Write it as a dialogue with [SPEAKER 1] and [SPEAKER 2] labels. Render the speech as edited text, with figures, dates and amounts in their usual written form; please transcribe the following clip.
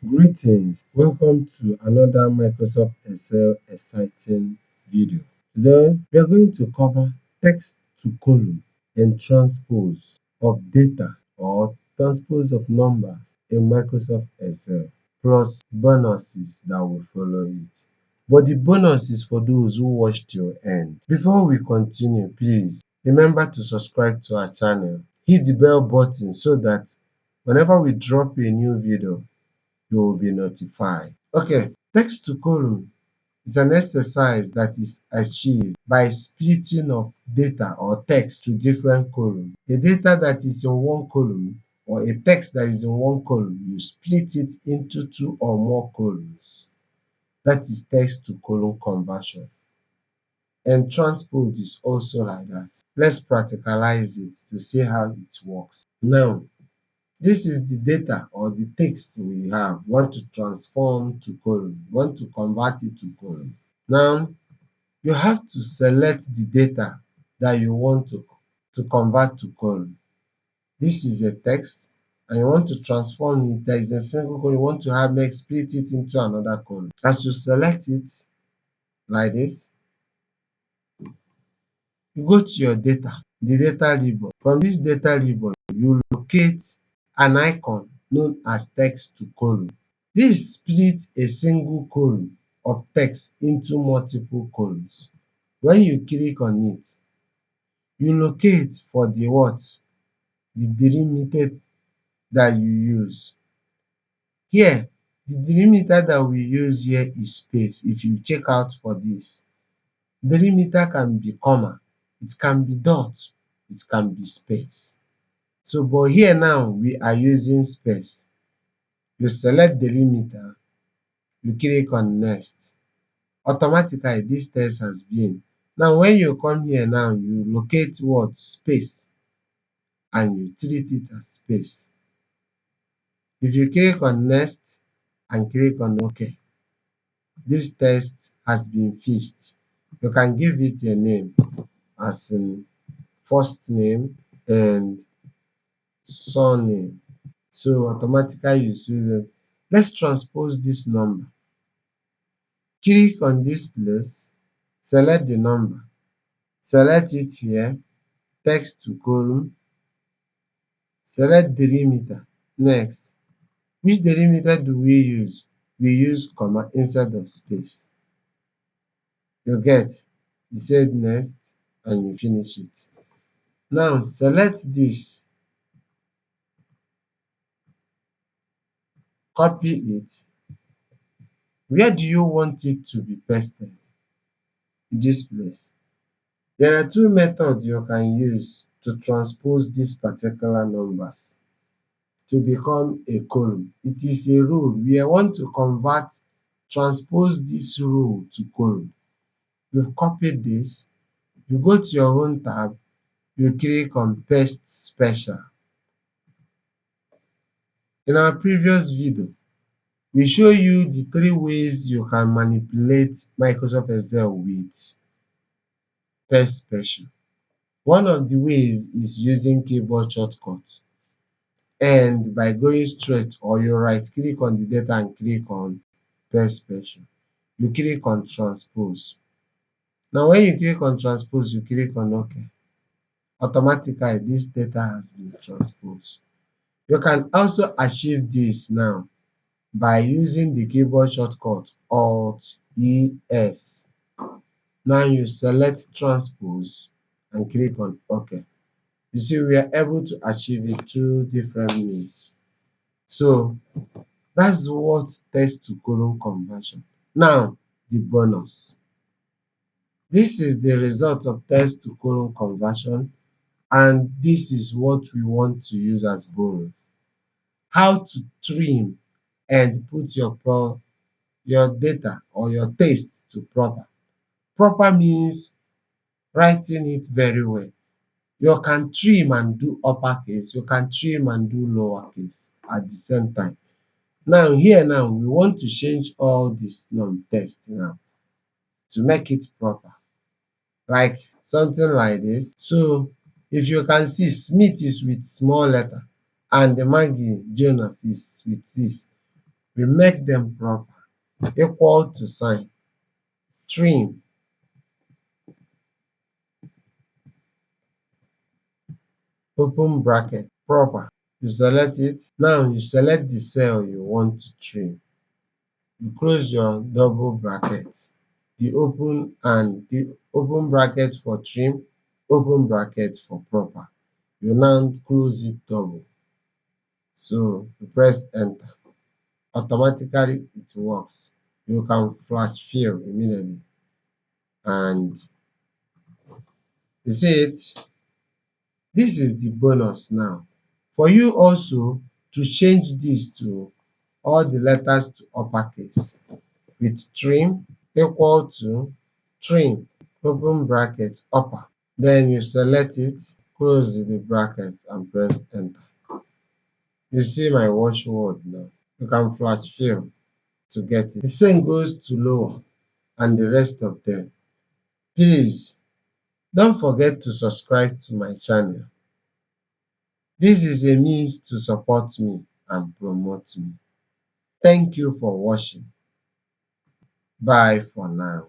[SPEAKER 1] Greetings, welcome to another Microsoft Excel exciting video. Today we are going to cover text to column and transpose of data or transpose of numbers in Microsoft Excel, plus bonuses that will follow it. But the bonus is for those who watched till end. Before we continue, please remember to subscribe to our channel. Hit the bell button so that whenever we drop a new video, you will be notified. Okay, text to column is an exercise that is achieved by splitting of data or text to different columns. The data that is in one column or a text that is in one column, you split it into two or more columns. That is text to column conversion. And transpose is also like that. Let's practicalize it to see how it works. Now, this is the data or the text we have. Want to transform to column, want to convert it to column. Now, you have to select the data that you want to convert to column. This is a text and you want to transform it. There is a single column. You want to have make split it into another column. As you select it like this, you go to your data, the data ribbon. From this data ribbon, you locate an icon known as text to column. This splits a single column of text into multiple columns. When you click on it, you locate for the what? The delimiter that you use. Here, the delimiter that we use here is space. If you check out for this, delimiter can be comma, it can be dot, it can be space. So, but here now we are using space. You select delimiter, you click on next. Automatically this text has been. Now when you come here now, you locate what? Space, and you treat it as space. If you click on next and click on OK, this text has been fixed. You can give it a name as in first name and surname. So automatically you see that. Let's transpose this number. Click on this place, select the number, select it here, text to column, select delimiter. Next, which delimiter do we use? We use comma instead of space. You get? You said next and you finish it. Now select this, copy it. Where do you want it to be pasted? This place. There are two methods you can use to transpose these particular numbers to become a column. It is a rule. We want to transpose this rule to column. You've copied this, you go to your home tab, you click on paste special. In our previous video, we show you the three ways you can manipulate Microsoft Excel with paste special. One of the ways is using keyboard shortcut, and by going straight, or you right click on the data and click on paste special. You click on transpose. Now when you click on transpose, you click on OK. Automatically this data has been transposed. You can also achieve this now by using the keyboard shortcut Alt ES. Now you select transpose and click on OK. You see we are able to achieve it through different means. So that's what text to column conversion. Now the bonus. This is the result of text to column conversion, and this is what we want to use as bonus. How to trim and put your data or your text to proper. Proper means writing it very well. You can trim and do uppercase, you can trim and do lowercase at the same time. Now here now we want to change all this text now to make it proper, like something like this. So if you can see, Smith is with small letter and the Maggie Jonas is with this. we make them proper. Equal to sign, trim, open bracket, proper. You select it. Now you select the cell you want to trim. You close your double bracket, the open bracket for trim, open bracket for proper. You now close it double. So you press enter. Automatically it works. You can flash fill immediately. And you see it? This is the bonus now. For you also to change this to all the letters to uppercase with trim equal to trim open bracket upper. Then you select it, close the bracket and press enter. You see my watchword now. You can flash fill to get it. The same goes to lower and the rest of them. Please don't forget to subscribe to my channel. This is a means to support me and promote me. Thank you for watching. Bye for now.